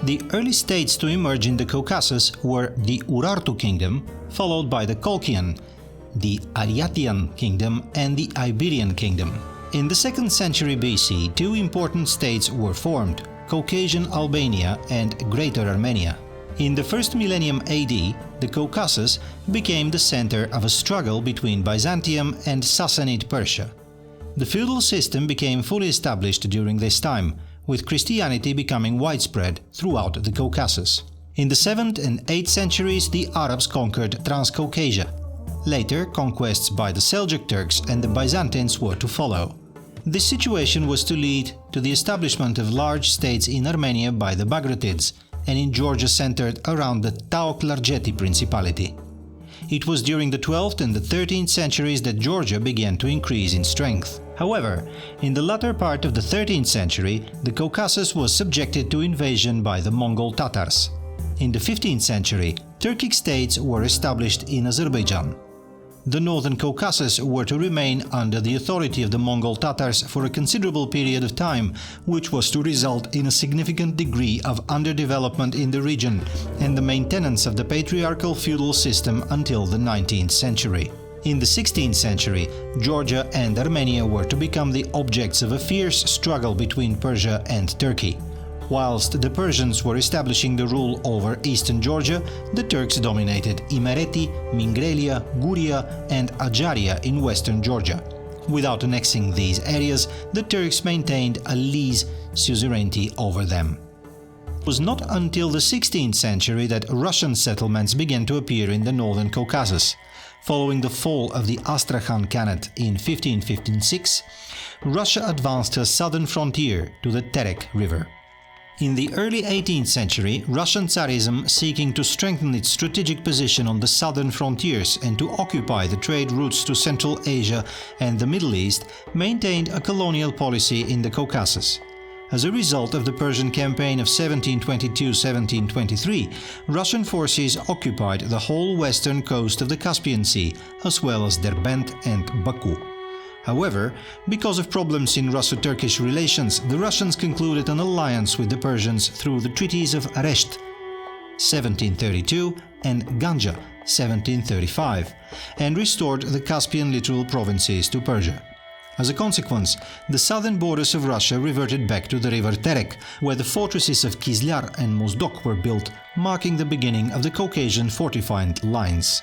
The early states to emerge in the Caucasus were the Urartu kingdom, followed by the Kolkhian, the Ariatian kingdom and the Iberian kingdom. In the 2nd century BC, two important states were formed, Caucasian Albania and Greater Armenia. In the 1st millennium AD, the Caucasus became the center of a struggle between Byzantium and Sassanid Persia. The feudal system became fully established during this time, with Christianity becoming widespread throughout the Caucasus. In the 7th and 8th centuries, the Arabs conquered Transcaucasia. Later, conquests by the Seljuk Turks and the Byzantines were to follow. This situation was to lead to the establishment of large states in Armenia by the Bagratids, and in Georgia centered around the Tao-Klarjeti Principality. It was during the 12th and the 13th centuries that Georgia began to increase in strength. However, in the latter part of the 13th century, the Caucasus was subjected to invasion by the Mongol Tatars. In the 15th century, Turkic states were established in Azerbaijan. The northern Caucasus were to remain under the authority of the Mongol Tatars for a considerable period of time, which was to result in a significant degree of underdevelopment in the region and the maintenance of the patriarchal feudal system until the 19th century. In the 16th century, Georgia and Armenia were to become the objects of a fierce struggle between Persia and Turkey. Whilst the Persians were establishing the rule over eastern Georgia, the Turks dominated Imereti, Mingrelia, Guria and Ajaria in western Georgia. Without annexing these areas, the Turks maintained a lease suzerainty over them. It was not until the 16th century that Russian settlements began to appear in the northern Caucasus. Following the fall of the Astrakhan Khanate in 1556, Russia advanced her southern frontier to the Terek River. In the early 18th century, Russian Tsarism, seeking to strengthen its strategic position on the southern frontiers and to occupy the trade routes to Central Asia and the Middle East, maintained a colonial policy in the Caucasus. As a result of the Persian campaign of 1722-1723, Russian forces occupied the whole western coast of the Caspian Sea, as well as Derbent and Baku. However, because of problems in Russo-Turkish relations, the Russians concluded an alliance with the Persians through the treaties of Resht 1732 and Ganja 1735, and restored the Caspian littoral provinces to Persia. As a consequence, the southern borders of Russia reverted back to the river Terek, where the fortresses of Kizlyar and Mozdok were built, marking the beginning of the Caucasian fortified lines.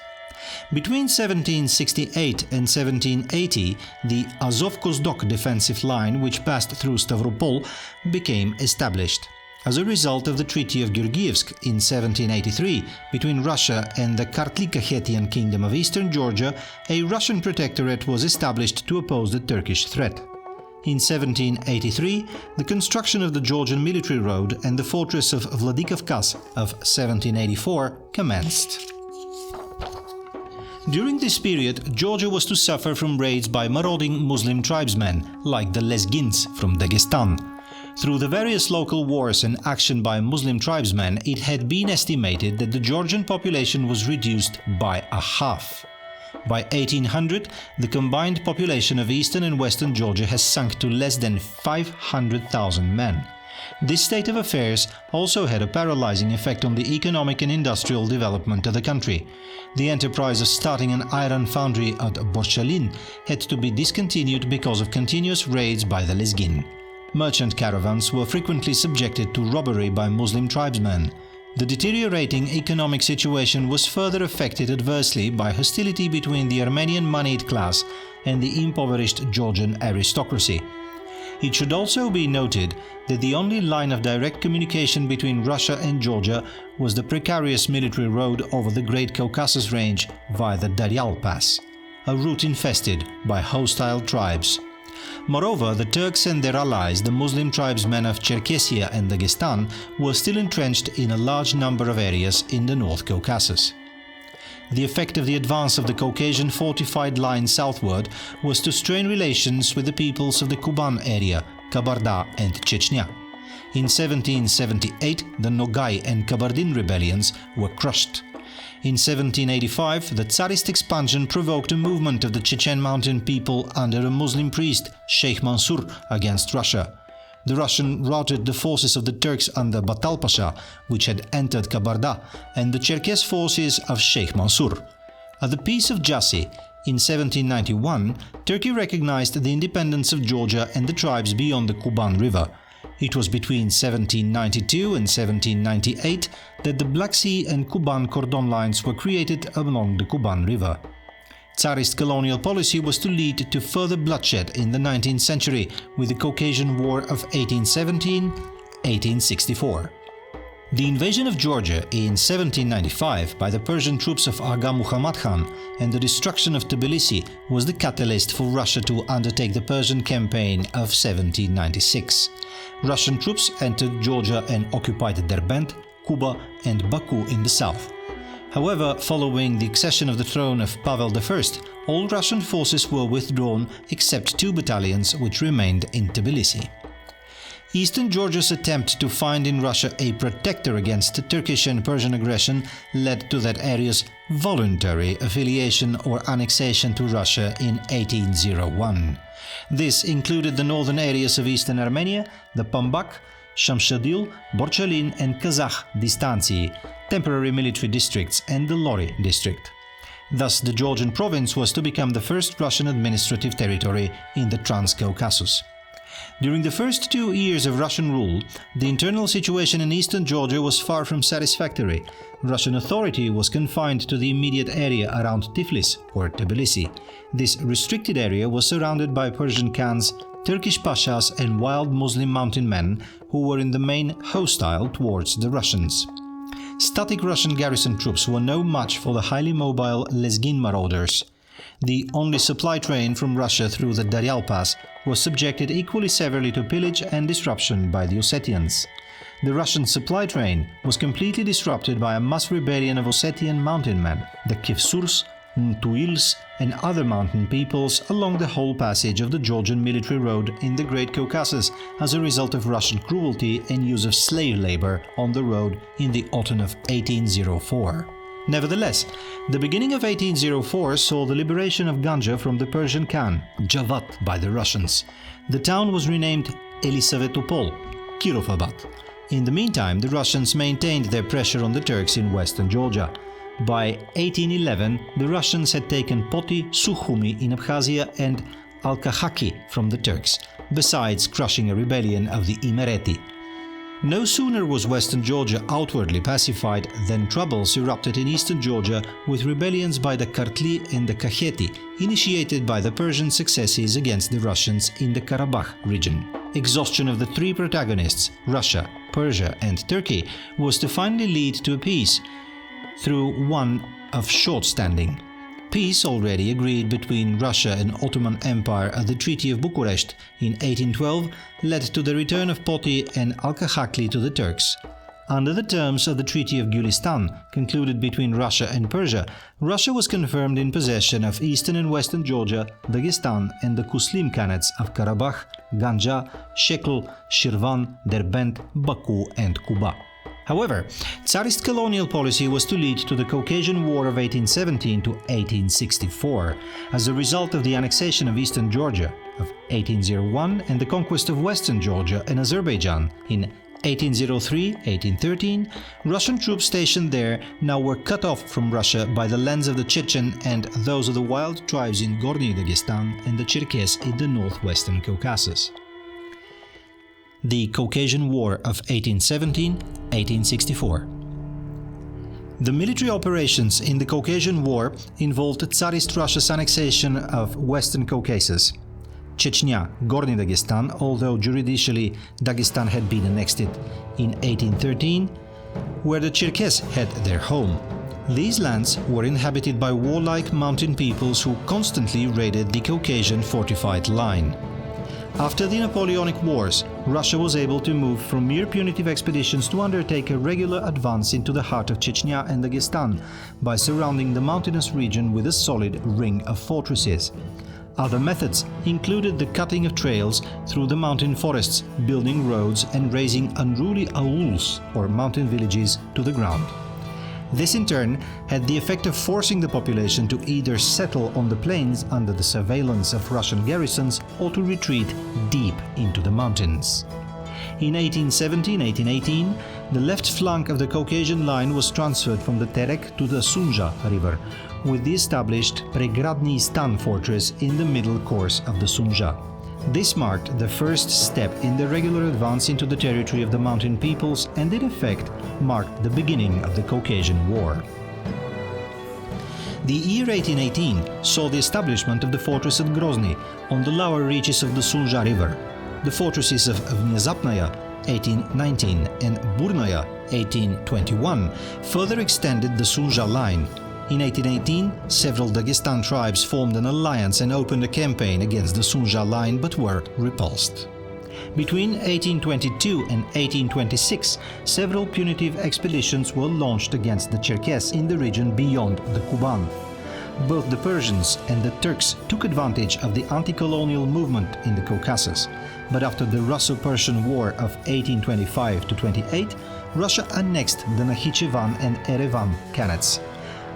Between 1768 and 1780, the Azov-Kozdok defensive line, which passed through Stavropol, became established. As a result of the Treaty of Georgievsk in 1783 between Russia and the Kartli-Kakhetian Kingdom of Eastern Georgia, a Russian protectorate was established to oppose the Turkish threat. In 1783, the construction of the Georgian military road and the fortress of Vladikavkaz of 1784 commenced. During this period, Georgia was to suffer from raids by marauding Muslim tribesmen, like the Lezgins from Dagestan. Through the various local wars and action by Muslim tribesmen, it had been estimated that the Georgian population was reduced by a half. By 1800, the combined population of eastern and western Georgia has sunk to less than 500,000 men. This state of affairs also had a paralyzing effect on the economic and industrial development of the country. The enterprise of starting an iron foundry at Borchalin had to be discontinued because of continuous raids by the Lezgin. Merchant caravans were frequently subjected to robbery by Muslim tribesmen. The deteriorating economic situation was further affected adversely by hostility between the Armenian moneyed class and the impoverished Georgian aristocracy. It should also be noted that the only line of direct communication between Russia and Georgia was the precarious military road over the Great Caucasus Range via the Daryal Pass, a route infested by hostile tribes. Moreover, the Turks and their allies, the Muslim tribesmen of Cherkessia and Dagestan, were still entrenched in a large number of areas in the North Caucasus. The effect of the advance of the Caucasian fortified line southward was to strain relations with the peoples of the Kuban area, Kabarda and Chechnya. In 1778, the Nogai and Kabardin rebellions were crushed. In 1785, the Tsarist expansion provoked a movement of the Chechen mountain people under a Muslim priest, Sheikh Mansur, against Russia. The Russian routed the forces of the Turks under Batal Pasha, which had entered Kabarda, and the Cherkess forces of Sheikh Mansour. At the Peace of Jassy in 1791, Turkey recognized the independence of Georgia and the tribes beyond the Kuban River. It was between 1792 and 1798 that the Black Sea and Kuban cordon lines were created along the Kuban River. Tsarist colonial policy was to lead to further bloodshed in the 19th century with the Caucasian War of 1817–1864. The invasion of Georgia in 1795 by the Persian troops of Aga Muhammad Khan and the destruction of Tbilisi was the catalyst for Russia to undertake the Persian campaign of 1796. Russian troops entered Georgia and occupied Derbent, Kuba and Baku in the south. However, following the accession of the throne of Pavel I, all Russian forces were withdrawn except 2 battalions which remained in Tbilisi. Eastern Georgia's attempt to find in Russia a protector against Turkish and Persian aggression led to that area's voluntary affiliation or annexation to Russia in 1801. This included the northern areas of eastern Armenia, the Pambak, Shamshadil, Borchalin and Kazakh Distanții, temporary military districts, and the Lori district. Thus, the Georgian province was to become the first Russian administrative territory in the Transcaucasus. During the first 2 years of Russian rule, the internal situation in eastern Georgia was far from satisfactory. Russian authority was confined to the immediate area around Tiflis or Tbilisi. This restricted area was surrounded by Persian Khans, Turkish pashas and wild Muslim mountain men who were in the main hostile towards the Russians. Static Russian garrison troops were no match for the highly mobile Lezgin marauders. The only supply train from Russia through the Daryal Pass was subjected equally severely to pillage and disruption by the Ossetians. The Russian supply train was completely disrupted by a mass rebellion of Ossetian mountain men, the Kivsurs, Ntuils and other mountain peoples along the whole passage of the Georgian military road in the Great Caucasus as a result of Russian cruelty and use of slave labor on the road in the autumn of 1804. Nevertheless, the beginning of 1804 saw the liberation of Ganja from the Persian Khan, Javad by the Russians. The town was renamed Elisavetopol, Kirovabad. In the meantime, the Russians maintained their pressure on the Turks in western Georgia. By 1811, the Russians had taken Poti, Sukhumi in Abkhazia and Alkahaki from the Turks, besides crushing a rebellion of the Imereti. No sooner was western Georgia outwardly pacified than troubles erupted in eastern Georgia with rebellions by the Kartli and the Kakheti, initiated by the Persian successes against the Russians in the Karabakh region. Exhaustion of the 3 protagonists, Russia, Persia and Turkey, was to finally lead to a peace through one of short standing. Peace, already agreed between Russia and Ottoman Empire at the Treaty of Bucharest in 1812, led to the return of Poti and Alkahakli to the Turks. Under the terms of the Treaty of Gulistan, concluded between Russia and Persia, Russia was confirmed in possession of eastern and western Georgia, Dagestan and the Kuslim Khanates of Karabakh, Ganja, Shekl, Shirvan, Derbent, Baku and Kuba. However, Tsarist colonial policy was to lead to the Caucasian War of 1817 to 1864, as a result of the annexation of eastern Georgia of 1801 and the conquest of western Georgia and Azerbaijan in 1803–1813, Russian troops stationed there now were cut off from Russia by the lands of the Chechen and those of the wild tribes in Gorny Dagestan and the Cherkess in the northwestern Caucasus. The Caucasian War of 1817–1864. The military operations in the Caucasian War involved Tsarist Russia's annexation of Western Caucasus. Chechnya, Gorny Dagestan, although juridically Dagestan had been annexed in 1813, where the Cherkess had their home. These lands were inhabited by warlike mountain peoples who constantly raided the Caucasian fortified line. After the Napoleonic Wars, Russia was able to move from mere punitive expeditions to undertake a regular advance into the heart of Chechnya and Dagestan by surrounding the mountainous region with a solid ring of fortresses. Other methods included the cutting of trails through the mountain forests, building roads and razing unruly auls, or mountain villages, to the ground. This in turn had the effect of forcing the population to either settle on the plains under the surveillance of Russian garrisons or to retreat deep into the mountains. In 1817 and 1818, the left flank of the Caucasian line was transferred from the Terek to the Sunja river, with the established Pregradny Stan fortress in the middle course of the Sunja. This marked the first step in the regular advance into the territory of the mountain peoples and in effect marked the beginning of the Caucasian War. The year 1818 saw the establishment of the fortress at Grozny on the lower reaches of the Sunja river. The fortresses of Внезапная 1819 and Burnaya 1821 further extended the Sunja line. In 1818, several Dagestan tribes formed an alliance and opened a campaign against the Sunja line but were repulsed. Between 1822 and 1826, several punitive expeditions were launched against the Cherkess in the region beyond the Kuban. Both the Persians and the Turks took advantage of the anti-colonial movement in the Caucasus, but after the Russo-Persian War of 1825-28, Russia annexed the Nakhichevan and Erevan Khanates.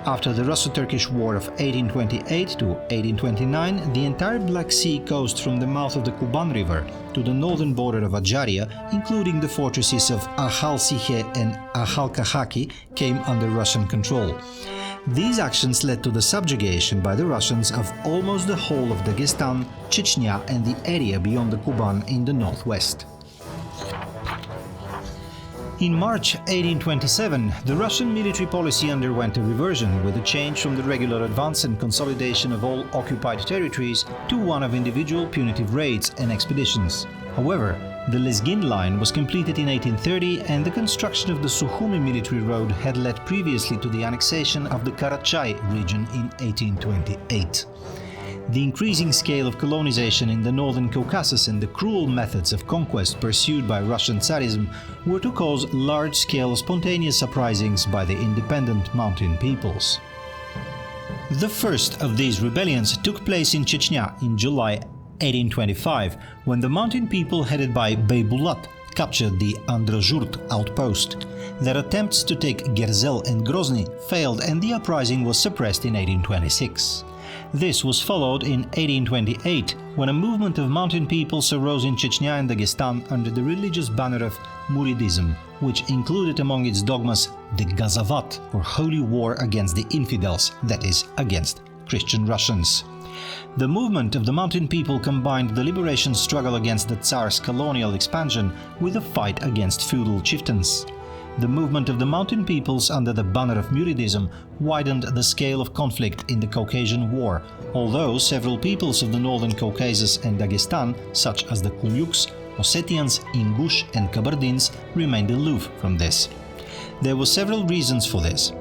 After the Russo-Turkish War of 1828 to 1829, the entire Black Sea coast from the mouth of the Kuban River to the northern border of Adjaria, including the fortresses of Ahal-Sihe and Ahal-Kahaki, came under Russian control. These actions led to the subjugation by the Russians of almost the whole of Dagestan, Chechnya and the area beyond the Kuban in the northwest. In March 1827, the Russian military policy underwent a reversion with a change from the regular advance and consolidation of all occupied territories to one of individual punitive raids and expeditions. However, the Lezgin line was completed in 1830 and the construction of the Sukhumi military road had led previously to the annexation of the Karachay region in 1828. The increasing scale of colonization in the northern Caucasus and the cruel methods of conquest pursued by Russian Tsarism were to cause large-scale spontaneous uprisings by the independent mountain peoples. The first of these rebellions took place in Chechnya in July 1825, when the mountain people headed by Beybulat captured the Androzhurt outpost. Their attempts to take Gerzel and Grozny failed and the uprising was suppressed in 1826. This was followed in 1828, when a movement of mountain peoples arose in Chechnya and Dagestan under the religious banner of Muridism, which included among its dogmas the Gazavat, or holy war against the infidels, that is, against Christian Russians. The movement of the mountain people combined the liberation struggle against the Tsar's colonial expansion with a fight against feudal chieftains. The movement of the mountain peoples under the banner of Muridism widened the scale of conflict in the Caucasian War, although several peoples of the northern Caucasus and Dagestan, such as the Kulyuks, Ossetians, Ingush and Kabardins, remained aloof from this. There were several reasons for this.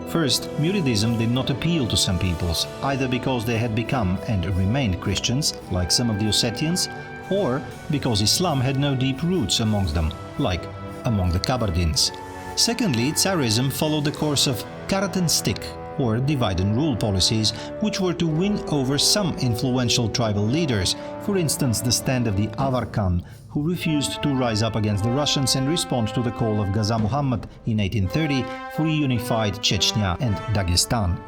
First, Muridism did not appeal to some peoples, either because they had become and remained Christians, like some of the Ossetians, or because Islam had no deep roots amongst them, like among the Kabardins. Secondly, Tsarism followed the course of carrot and stick, or divide and rule policies, which were to win over some influential tribal leaders, for instance the stand of the Avar Khan, who refused to rise up against the Russians and respond to the call of Gaza Muhammad in 1830 for a unified Chechnya and Dagestan.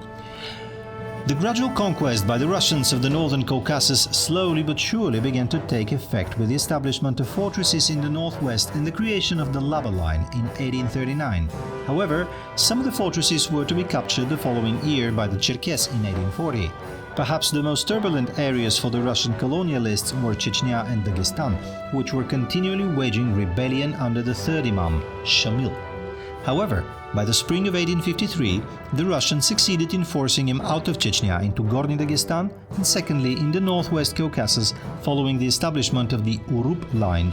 The gradual conquest by the Russians of the northern Caucasus slowly but surely began to take effect with the establishment of fortresses in the northwest and the creation of the Lava Line in 1839. However, some of the fortresses were to be captured the following year by the Cherkess in 1840. Perhaps the most turbulent areas for the Russian colonialists were Chechnya and Dagestan, which were continually waging rebellion under the third Imam, Shamil. However, by the spring of 1853, the Russians succeeded in forcing him out of Chechnya into Gorny Dagestan, and secondly in the northwest Caucasus, following the establishment of the Urup line,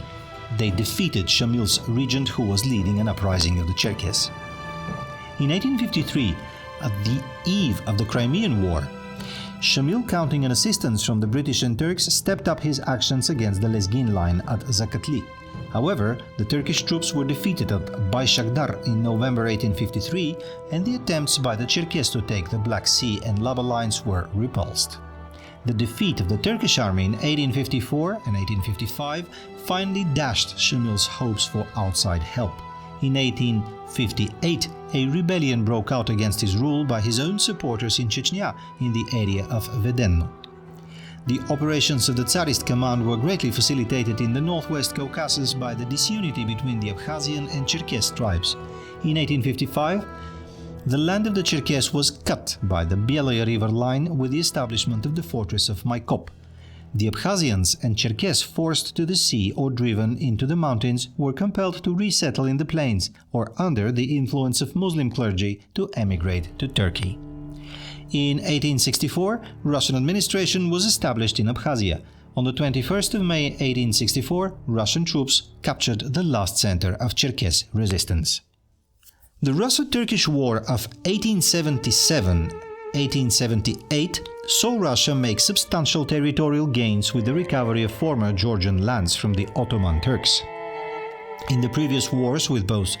they defeated Shamil's regent who was leading an uprising of the Cherkess. In 1853, at the eve of the Crimean War, Shamil, counting on assistance from the British and Turks, stepped up his actions against the Lezgin line at Zakatli. However, the Turkish troops were defeated at Bayshakdar in November 1853, and the attempts by the Cherkess to take the Black Sea and Lava lines were repulsed. The defeat of the Turkish army in 1854 and 1855 finally dashed Shamil's hopes for outside help. In 1858, a rebellion broke out against his rule by his own supporters in Chechnya, in the area of Vedenno. The operations of the Tsarist command were greatly facilitated in the northwest Caucasus by the disunity between the Abkhazian and Cherkess tribes. In 1855, the land of the Cherkess was cut by the Belaya river line with the establishment of the fortress of Maikop. The Abkhazians and Cherkess forced to the sea or driven into the mountains were compelled to resettle in the plains or under the influence of Muslim clergy to emigrate to Turkey. In 1864, Russian administration was established in Abkhazia. On the 21st of May 1864, Russian troops captured the last center of Cherkess resistance. The Russo-Turkish War of 1877-1878 saw Russia make substantial territorial gains with the recovery of former Georgian lands from the Ottoman Turks. In the previous wars with both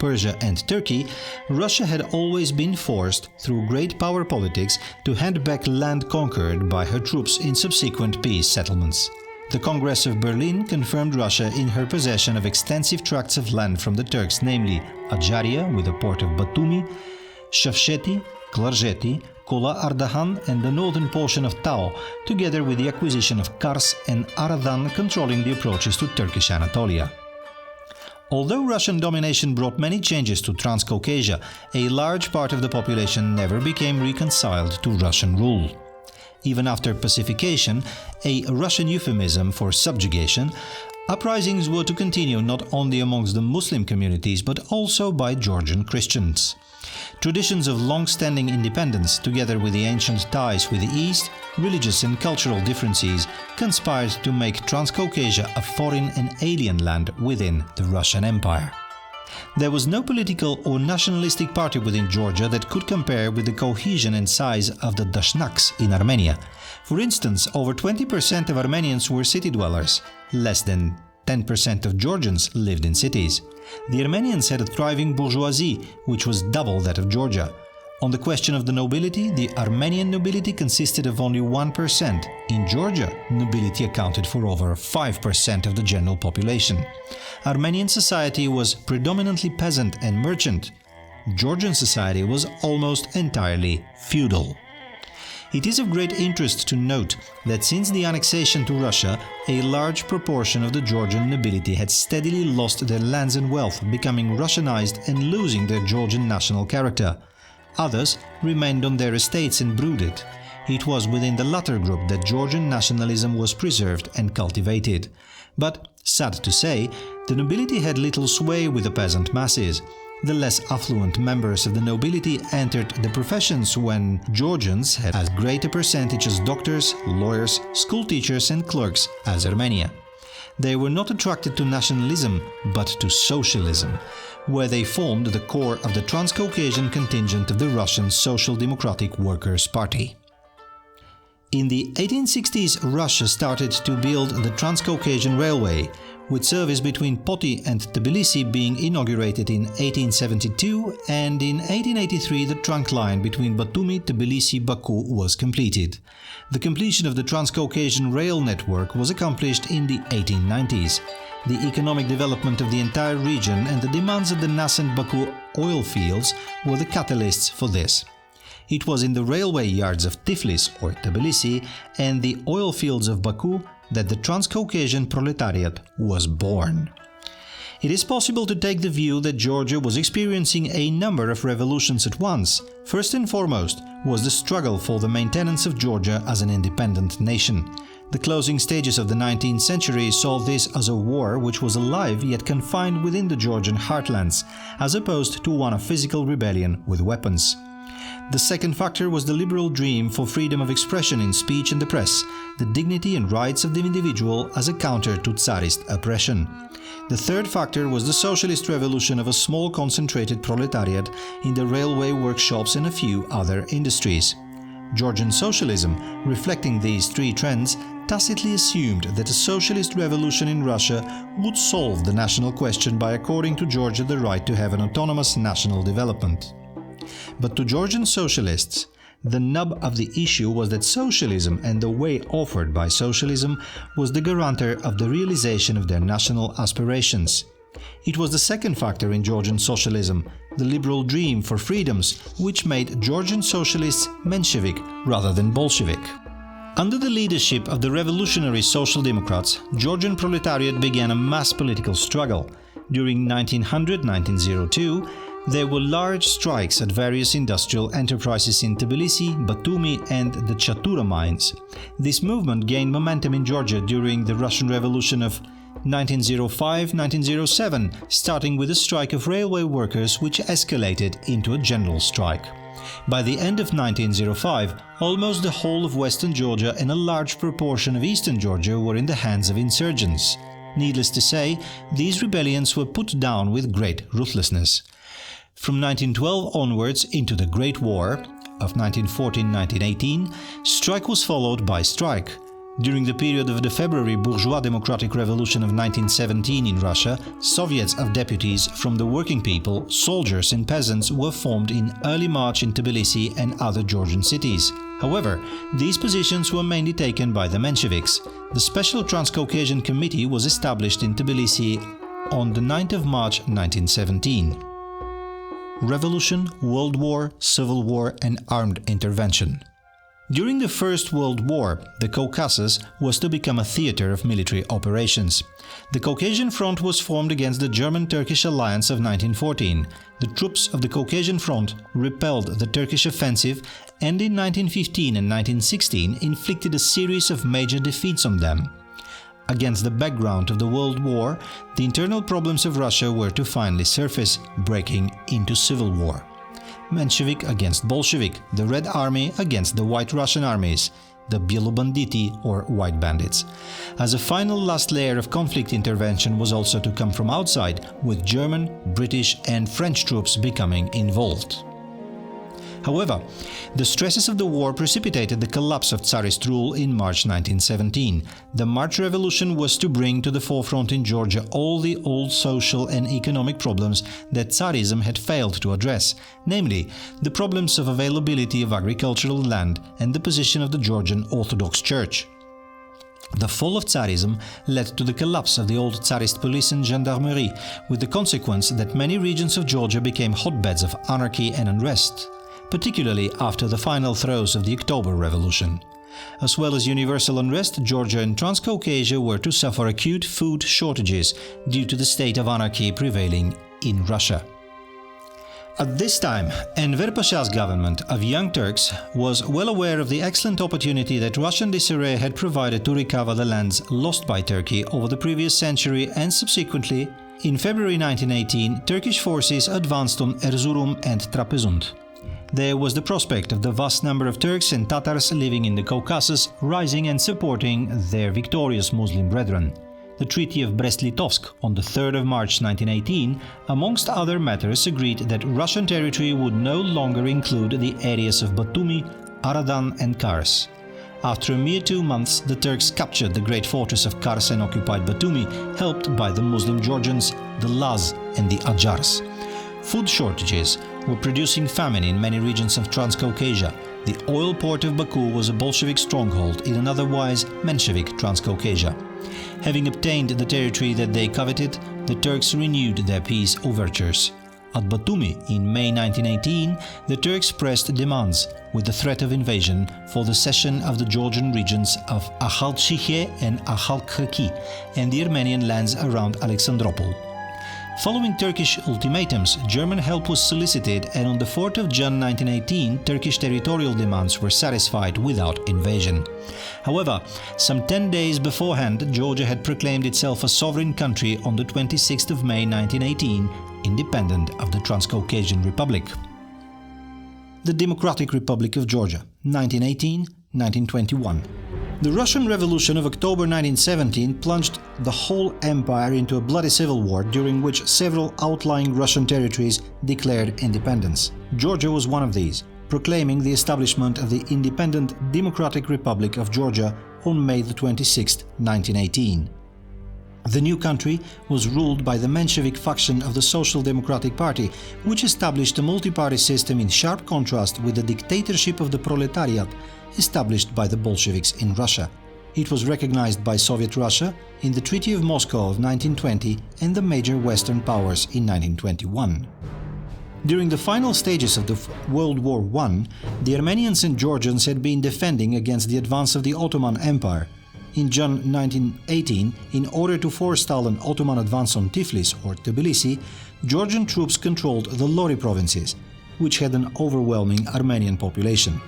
Persia and Turkey, Russia had always been forced, through great power politics, to hand back land conquered by her troops in subsequent peace settlements. The Congress of Berlin confirmed Russia in her possession of extensive tracts of land from the Turks, namely Adjaria with the port of Batumi, Shavsheti, Klarjeti, Kola Ardahan and the northern portion of Tao, together with the acquisition of Kars and Aradan controlling the approaches to Turkish Anatolia. Although Russian domination brought many changes to Transcaucasia, a large part of the population never became reconciled to Russian rule. Even after pacification, a Russian euphemism for subjugation, uprisings were to continue not only amongst the Muslim communities but also by Georgian Christians. Traditions of long-standing independence, together with the ancient ties with the East, religious and cultural differences, conspired to make Transcaucasia a foreign and alien land within the Russian Empire. There was no political or nationalistic party within Georgia that could compare with the cohesion and size of the Dashnaks in Armenia. For instance, over 20% of Armenians were city dwellers. Less than 10% of Georgians lived in cities. The Armenians had a thriving bourgeoisie, which was double that of Georgia. On the question of the nobility, the Armenian nobility consisted of only 1%. In Georgia, nobility accounted for over 5% of the general population. Armenian society was predominantly peasant and merchant. Georgian society was almost entirely feudal. It is of great interest to note that since the annexation to Russia, a large proportion of the Georgian nobility had steadily lost their lands and wealth, becoming Russianized and losing their Georgian national character. Others remained on their estates and brooded. It was within the latter group that Georgian nationalism was preserved and cultivated. But, sad to say, the nobility had little sway with the peasant masses. The less affluent members of the nobility entered the professions when Georgians had as great a percentage as doctors, lawyers, school teachers and clerks as Armenia. They were not attracted to nationalism, but to socialism, where they formed the core of the Transcaucasian contingent of the Russian Social Democratic Workers' Party. In the 1860s, Russia started to build the Transcaucasian Railway, with service between Poti and Tbilisi being inaugurated in 1872, and in 1883 the trunk line between Batumi, Tbilisi, Baku was completed. The completion of the Transcaucasian rail network was accomplished in the 1890s. The economic development of the entire region and the demands of the nascent Baku oil fields were the catalysts for this. It was in the railway yards of Tiflis or Tbilisi and the oil fields of Baku that the Transcaucasian proletariat was born. It is possible to take the view that Georgia was experiencing a number of revolutions at once. First and foremost was the struggle for the maintenance of Georgia as an independent nation. The closing stages of the 19th century saw this as a war which was alive yet confined within the Georgian heartlands, as opposed to one of physical rebellion with weapons. The second factor was the liberal dream for freedom of expression in speech and the press, the dignity and rights of the individual as a counter to Tsarist oppression. The third factor was the socialist revolution of a small concentrated proletariat in the railway workshops and a few other industries. Georgian socialism, reflecting these three trends, tacitly assumed that a socialist revolution in Russia would solve the national question by according to Georgia the right to have an autonomous national development. But to Georgian socialists, the nub of the issue was that socialism and the way offered by socialism was the guarantor of the realization of their national aspirations. It was the second factor in Georgian socialism, the liberal dream for freedoms, which made Georgian socialists Menshevik rather than Bolshevik. Under the leadership of the revolutionary Social Democrats, Georgian proletariat began a mass political struggle. During 1900-1902, there were large strikes at various industrial enterprises in Tbilisi, Batumi and the Chatura mines. This movement gained momentum in Georgia during the Russian Revolution of 1905-1907, starting with a strike of railway workers which escalated into a general strike. By the end of 1905, almost the whole of western Georgia and a large proportion of eastern Georgia were in the hands of insurgents. Needless to say, these rebellions were put down with great ruthlessness. From 1912 onwards into the Great War of 1914-1918, strike was followed by strike. During the period of the February bourgeois democratic revolution of 1917 in Russia, Soviets of deputies from the working people, soldiers and peasants were formed in early March in Tbilisi and other Georgian cities. However, these positions were mainly taken by the Mensheviks. The Special Transcaucasian Committee was established in Tbilisi on the 9th of March 1917. Revolution, World War, Civil War and armed intervention. During the First World War, the Caucasus was to become a theater of military operations. The Caucasian Front was formed against the German-Turkish alliance of 1914. The troops of the Caucasian Front repelled the Turkish offensive and in 1915 and 1916 inflicted a series of major defeats on them. Against the background of the World War, the internal problems of Russia were to finally surface, breaking into civil war. Menshevik against Bolshevik, the Red Army against the White Russian armies, the Bielobanditi or White Bandits. As a final last layer of conflict, intervention was also to come from outside, with German, British and French troops becoming involved. However, the stresses of the war precipitated the collapse of Tsarist rule in March 1917. The March Revolution was to bring to the forefront in Georgia all the old social and economic problems that Tsarism had failed to address, namely the problems of availability of agricultural land and the position of the Georgian Orthodox Church. The fall of Tsarism led to the collapse of the old Tsarist police and gendarmerie, with the consequence that many regions of Georgia became hotbeds of anarchy and unrest, particularly after the final throes of the October Revolution. As well as universal unrest, Georgia and Transcaucasia were to suffer acute food shortages due to the state of anarchy prevailing in Russia. At this time, Enver Pasha's government of Young Turks was well aware of the excellent opportunity that Russian disarray had provided to recover the lands lost by Turkey over the previous century, and subsequently, in February 1918, Turkish forces advanced on Erzurum and Trabzon. There was the prospect of the vast number of Turks and Tatars living in the Caucasus rising and supporting their victorious Muslim brethren. The Treaty of Brest-Litovsk on the 3rd of March 1918, amongst other matters, agreed that Russian territory would no longer include the areas of Batumi, Aradan and Kars. After a mere 2 months, the Turks captured the great fortress of Kars and occupied Batumi, helped by the Muslim Georgians, the Laz and the Adjars. Food shortages were producing famine in many regions of Transcaucasia. The oil port of Baku was a Bolshevik stronghold in an otherwise Menshevik Transcaucasia. Having obtained the territory that they coveted, the Turks renewed their peace overtures. At Batumi in May 1918, the Turks pressed demands, with the threat of invasion, for the cession of the Georgian regions of Akhaltsikhe and Akhalkhaki and the Armenian lands around Alexandropol. Following Turkish ultimatums, German help was solicited, and on the 4th of June 1918, Turkish territorial demands were satisfied without invasion. However, some 10 days beforehand, Georgia had proclaimed itself a sovereign country on the 26th of May 1918, independent of the Transcaucasian Republic. The Democratic Republic of Georgia, 1918-1921. The Russian Revolution of October 1917 plunged the whole empire into a bloody civil war, during which several outlying Russian territories declared independence. Georgia was one of these, proclaiming the establishment of the independent Democratic Republic of Georgia on May 26, 1918. The new country was ruled by the Menshevik faction of the Social Democratic Party, which established a multi-party system in sharp contrast with the dictatorship of the proletariat established by the Bolsheviks in Russia. It was recognized by Soviet Russia in the Treaty of Moscow of 1920 and the major Western powers in 1921. During the final stages of the World War I, the Armenians and Georgians had been defending against the advance of the Ottoman Empire. In June 1918, in order to forestall an Ottoman advance on Tiflis or Tbilisi, Georgian troops controlled the Lori provinces, which had an overwhelming Armenian population.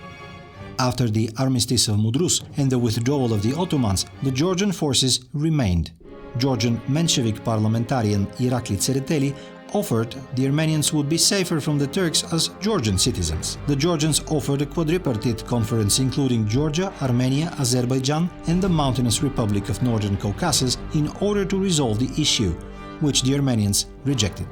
After the armistice of Mudrus and the withdrawal of the Ottomans, the Georgian forces remained. Georgian Menshevik parliamentarian Irakli Tsereteli offered the Armenians would be safer from the Turks as Georgian citizens. The Georgians offered a quadripartite conference including Georgia, Armenia, Azerbaijan and the mountainous Republic of Northern Caucasus in order to resolve the issue, which the Armenians rejected.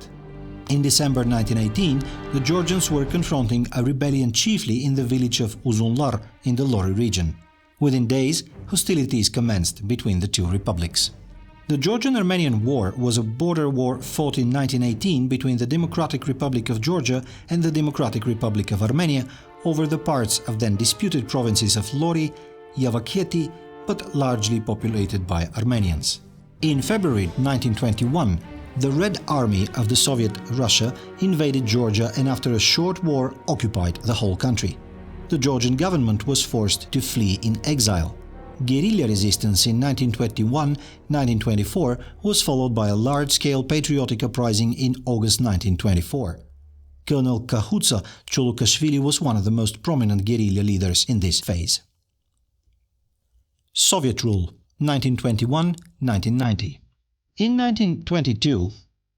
In December 1918, the Georgians were confronting a rebellion chiefly in the village of Uzunlar in the Lori region. Within days, hostilities commenced between the two republics. The Georgian-Armenian War was a border war fought in 1918 between the Democratic Republic of Georgia and the Democratic Republic of Armenia over the parts of then disputed provinces of Lori, Yavakheti, but largely populated by Armenians. In February 1921, the Red Army of the Soviet Russia invaded Georgia and after a short war occupied the whole country. The Georgian government was forced to flee in exile. Guerrilla resistance in 1921-1924 was followed by a large-scale patriotic uprising in August 1924. Colonel Kahutsa Cholukashvili was one of the most prominent guerrilla leaders in this phase. Soviet rule, 1921-1990. In 1922,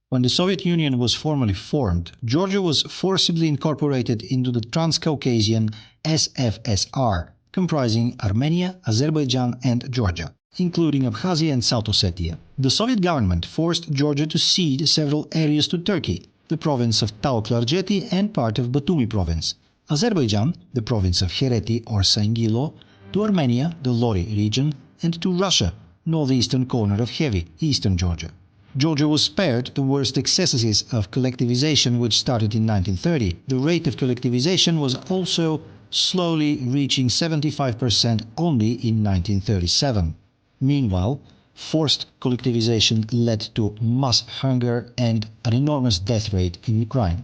when the Soviet Union was formally formed, Georgia was forcibly incorporated into the Transcaucasian SFSR, comprising Armenia, Azerbaijan and Georgia, including Abkhazia and South Ossetia. The Soviet government forced Georgia to cede several areas to Turkey, the province of Tao-Klarjeti and part of Batumi province, Azerbaijan, the province of Hereti or Saingilo, to Armenia, the Lori region, and to Russia, northeastern corner of Hevi, eastern Georgia. Georgia was spared the worst excesses of collectivization which started in 1930. The rate of collectivization was also slowly reaching 75% only in 1937. Meanwhile, forced collectivization led to mass hunger and an enormous death rate in Ukraine.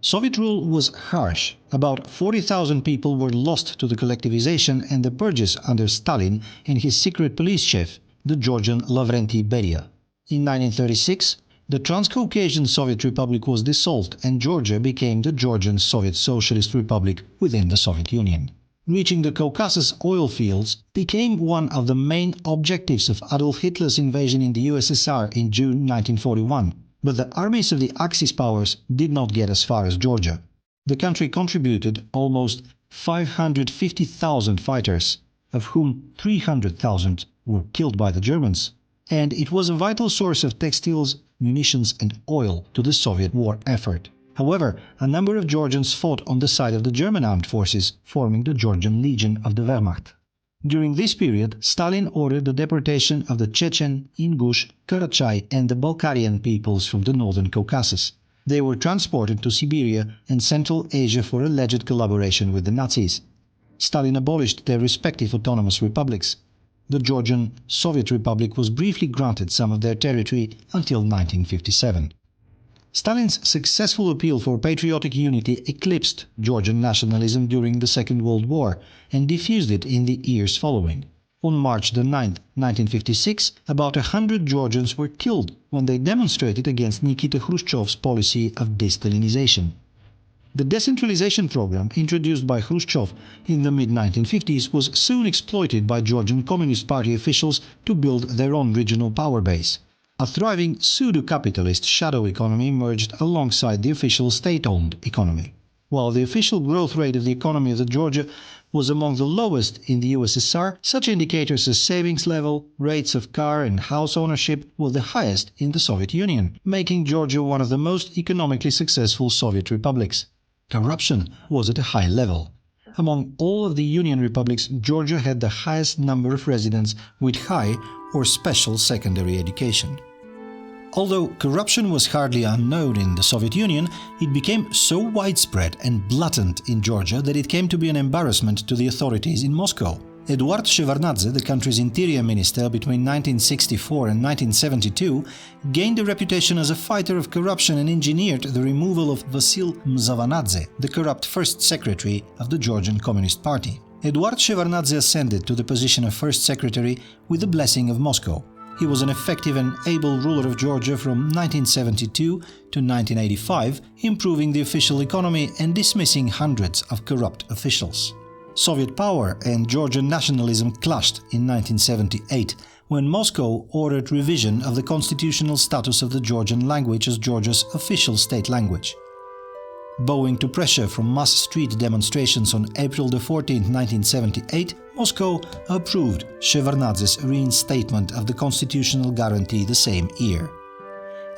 Soviet rule was harsh. About 40,000 people were lost to the collectivization and the purges under Stalin and his secret police chief, the Georgian Lavrenti Beria. In 1936, the Transcaucasian Soviet Republic was dissolved and Georgia became the Georgian Soviet Socialist Republic within the Soviet Union. Reaching the Caucasus oil fields became one of the main objectives of Adolf Hitler's invasion in the USSR in June 1941, but the armies of the Axis powers did not get as far as Georgia. The country contributed almost 550,000 fighters, of whom 300,000 were killed by the Germans, and it was a vital source of textiles, munitions and oil to the Soviet war effort. However, a number of Georgians fought on the side of the German armed forces, forming the Georgian Legion of the Wehrmacht. During this period, Stalin ordered the deportation of the Chechen, Ingush, Karachay and the Balkarian peoples from the northern Caucasus. They were transported to Siberia and Central Asia for alleged collaboration with the Nazis. Stalin abolished their respective autonomous republics. The Georgian Soviet Republic was briefly granted some of their territory until 1957. Stalin's successful appeal for patriotic unity eclipsed Georgian nationalism during the Second World War and diffused it in the years following. On March 9, 1956, about 100 Georgians were killed when they demonstrated against Nikita Khrushchev's policy of de-Stalinization. The decentralization program introduced by Khrushchev in the mid-1950s was soon exploited by Georgian Communist Party officials to build their own regional power base. A thriving pseudo-capitalist shadow economy emerged alongside the official state-owned economy. While the official growth rate of the economy of Georgia was among the lowest in the USSR, such indicators as savings level, rates of car and house ownership were the highest in the Soviet Union, making Georgia one of the most economically successful Soviet republics. Corruption was at a high level. Among all of the Union republics, Georgia had the highest number of residents with high or special secondary education. Although corruption was hardly unknown in the Soviet Union, it became so widespread and blatant in Georgia that it came to be an embarrassment to the authorities in Moscow. Eduard Shevardnadze, the country's interior minister between 1964 and 1972, gained a reputation as a fighter of corruption and engineered the removal of Vasil Mzavanadze, the corrupt first secretary of the Georgian Communist Party. Eduard Shevardnadze ascended to the position of first secretary with the blessing of Moscow. He was an effective and able ruler of Georgia from 1972 to 1985, improving the official economy and dismissing hundreds of corrupt officials. Soviet power and Georgian nationalism clashed in 1978, when Moscow ordered revision of the constitutional status of the Georgian language as Georgia's official state language. Bowing to pressure from mass street demonstrations on April 14, 1978, Moscow approved Shevardnadze's reinstatement of the constitutional guarantee the same year.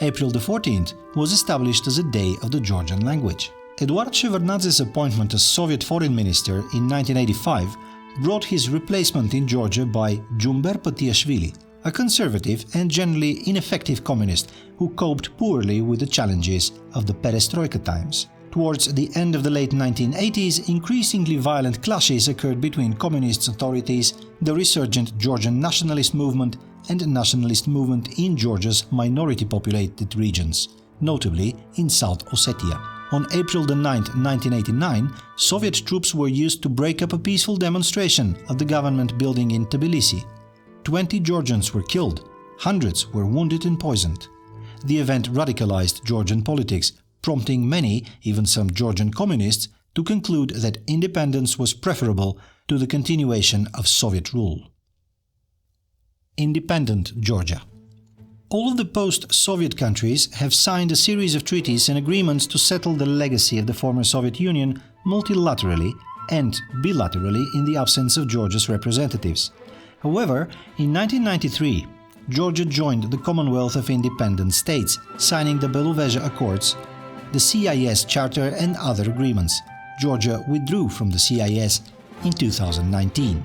April 14th was established as a day of the Georgian language. Eduard Shevardnadze's appointment as Soviet foreign minister in 1985 brought his replacement in Georgia by Jumber Patiashvili, a conservative and generally ineffective communist who coped poorly with the challenges of the perestroika times. Towards the end of the late 1980s, increasingly violent clashes occurred between communist authorities, the resurgent Georgian nationalist movement, and nationalist movement in Georgia's minority-populated regions, notably in South Ossetia. On April 9, 1989, Soviet troops were used to break up a peaceful demonstration at the government building in Tbilisi. 20 Georgians were killed, hundreds were wounded and poisoned. The event radicalized Georgian politics, prompting many, even some Georgian communists, to conclude that independence was preferable to the continuation of Soviet rule. Independent Georgia. All of the post-Soviet countries have signed a series of treaties and agreements to settle the legacy of the former Soviet Union multilaterally and bilaterally in the absence of Georgia's representatives. However, in 1993, Georgia joined the Commonwealth of Independent States, signing the Belovezha Accords, the CIS Charter and other agreements. Georgia withdrew from the CIS in 2019.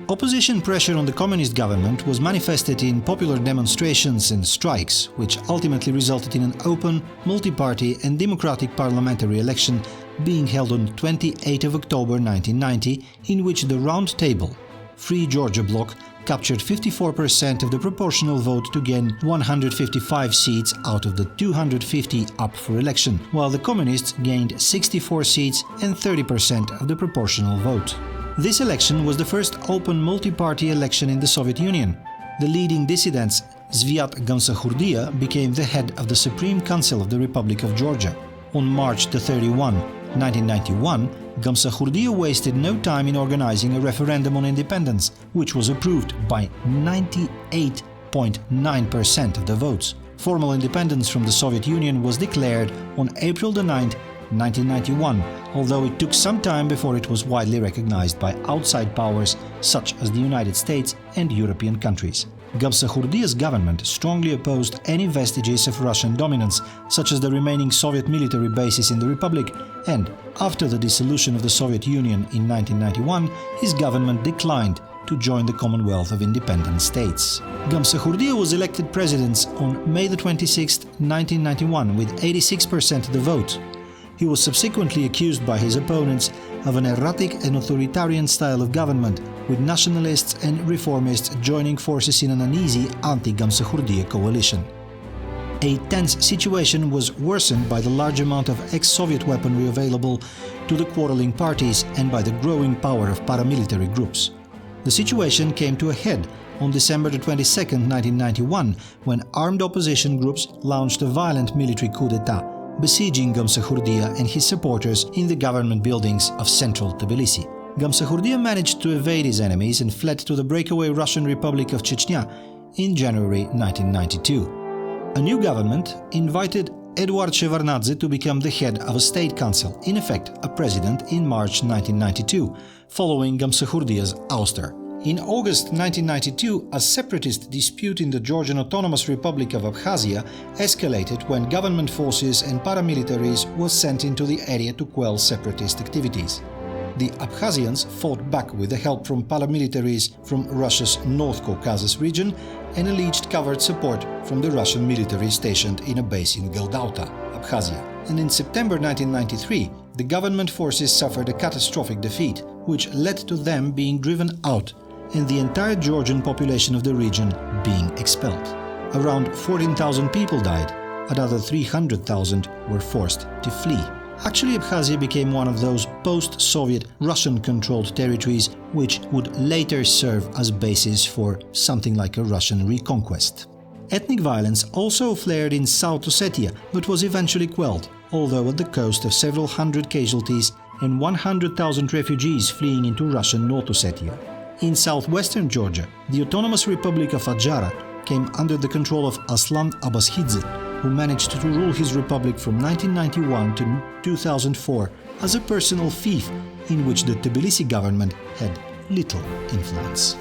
Opposition pressure on the communist government was manifested in popular demonstrations and strikes, which ultimately resulted in an open, multi-party and democratic parliamentary election being held on 28 October 1990, in which the Round Table, Free Georgia Bloc, captured 54% of the proportional vote to gain 155 seats out of the 250 up for election, while the Communists gained 64 seats and 30% of the proportional vote. This election was the first open multi-party election in the Soviet Union. The leading dissidents, Zviat Gamsakhurdia, became the head of the Supreme Council of the Republic of Georgia. On March 31, 1991, Gamsakhurdia wasted no time in organizing a referendum on independence, which was approved by 98.9% of the votes. Formal independence from the Soviet Union was declared on April 9, 1991, although it took some time before it was widely recognized by outside powers such as the United States and European countries. Gamsakhurdia's government strongly opposed any vestiges of Russian dominance, such as the remaining Soviet military bases in the Republic, and after the dissolution of the Soviet Union in 1991, his government declined to join the Commonwealth of Independent States. Gamsakhurdia was elected president on May 26, 1991, with 86% of the vote. He was subsequently accused by his opponents of an erratic and authoritarian style of government, with nationalists and reformists joining forces in an uneasy anti-Gamsakhurdia coalition. A tense situation was worsened by the large amount of ex-Soviet weaponry available to the quarreling parties and by the growing power of paramilitary groups. The situation came to a head on December 22, 1991, when armed opposition groups launched a violent military coup d'etat, besieging Gamsakhurdia and his supporters in the government buildings of central Tbilisi. Gamsakhurdia managed to evade his enemies and fled to the breakaway Russian Republic of Chechnya in January 1992. A new government invited Eduard Shevardnadze to become the head of a state council, in effect a president, in March 1992, following Gamsakhurdia's ouster. In August 1992, a separatist dispute in the Georgian Autonomous Republic of Abkhazia escalated when government forces and paramilitaries were sent into the area to quell separatist activities. The Abkhazians fought back with the help from paramilitaries from Russia's North Caucasus region and alleged covert support from the Russian military stationed in a base in Geldauta, Abkhazia. And in September 1993, the government forces suffered a catastrophic defeat, which led to them being driven out and the entire Georgian population of the region being expelled. Around 14,000 people died, another 300,000 were forced to flee. Actually, Abkhazia became one of those post-Soviet Russian-controlled territories which would later serve as basis for something like a Russian reconquest. Ethnic violence also flared in South Ossetia, but was eventually quelled, although at the cost of several hundred casualties and 100,000 refugees fleeing into Russian North Ossetia. In southwestern Georgia, the Autonomous Republic of Adjara came under the control of Aslan Abashidze, who managed to rule his republic from 1991 to 2004 as a personal fief in which the Tbilisi government had little influence.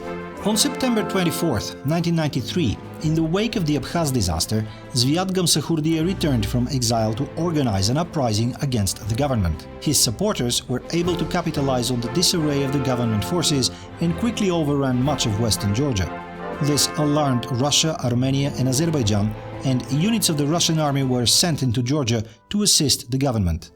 On September 24, 1993, in the wake of the Abkhaz disaster, Zviad Gamsahurdia returned from exile to organize an uprising against the government. His supporters were able to capitalize on the disarray of the government forces and quickly overran much of western Georgia. This alarmed Russia, Armenia and Azerbaijan, and units of the Russian army were sent into Georgia to assist the government.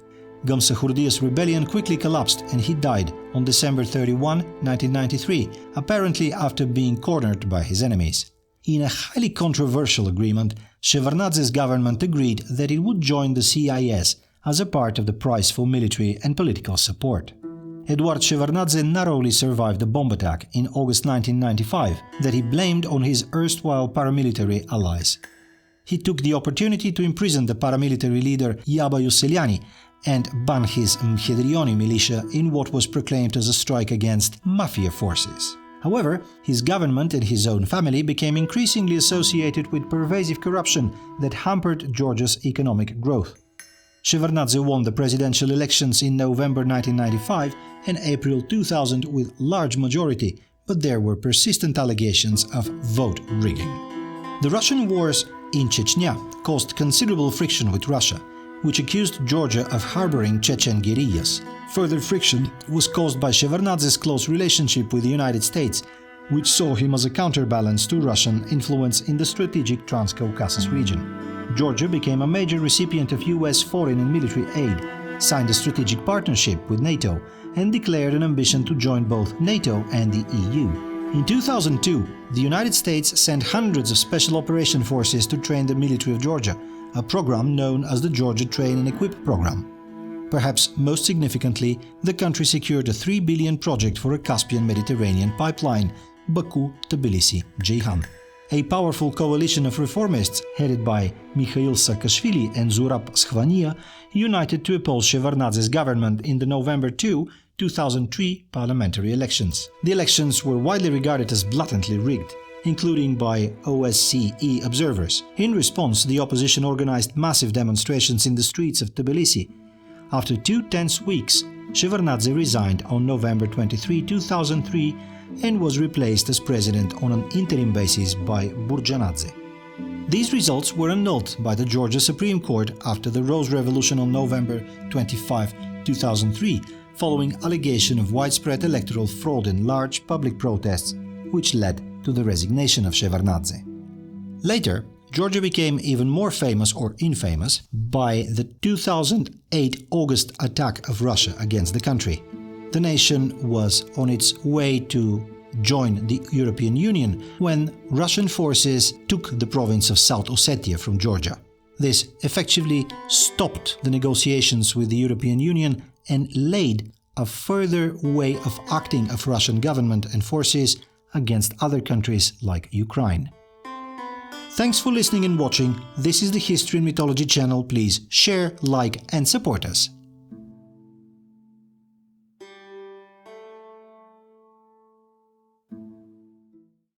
Gamsahurdia's rebellion quickly collapsed and he died on December 31, 1993, apparently after being cornered by his enemies. In a highly controversial agreement, Shevardnadze's government agreed that it would join the CIS as a part of the price for military and political support. Eduard Shevardnadze narrowly survived the bomb attack in August 1995 that he blamed on his erstwhile paramilitary allies. He took the opportunity to imprison the paramilitary leader Yaba Yusseliani and ban his Mkhedrioni militia in what was proclaimed as a strike against mafia forces. However, his government and his own family became increasingly associated with pervasive corruption that hampered Georgia's economic growth. Shevardnadze won the presidential elections in November 1995 and April 2000 with large majority, but there were persistent allegations of vote rigging. The Russian wars in Chechnya caused considerable friction with Russia, which accused Georgia of harboring Chechen guerrillas. Further friction was caused by Shevardnadze's close relationship with the United States, which saw him as a counterbalance to Russian influence in the strategic Transcaucasus region. Georgia became a major recipient of US foreign and military aid, signed a strategic partnership with NATO, and declared an ambition to join both NATO and the EU. In 2002, the United States sent hundreds of special operation forces to train the military of Georgia, a program known as the Georgia Train and Equip program. Perhaps most significantly, the country secured a $3 billion project for a Caspian-Mediterranean pipeline, Baku-Tbilisi-Ceyhan. A powerful coalition of reformists, headed by Mikhail Saakashvili and Zurab Skhvania, united to oppose Shevardnadze's government in the November 2, 2003 parliamentary elections. The elections were widely regarded as blatantly rigged, including by OSCE observers. In response, the opposition organized massive demonstrations in the streets of Tbilisi. After 2 tense weeks, Shevardnadze resigned on November 23, 2003 and was replaced as president on an interim basis by Burjanadze. These results were annulled by the Georgia Supreme Court after the Rose Revolution on November 25, 2003, following allegation of widespread electoral fraud and large public protests, which led to the resignation of Shevardnadze. Later, Georgia became even more famous or infamous by the 2008 August attack of Russia against the country. The nation was on its way to join the European Union when Russian forces took the province of South Ossetia from Georgia. This effectively stopped the negotiations with the European Union and laid a further way of acting of Russian government and forces against other countries like Ukraine. Thanks for listening and watching. This is the History and Mythology channel. Please share, like and support us.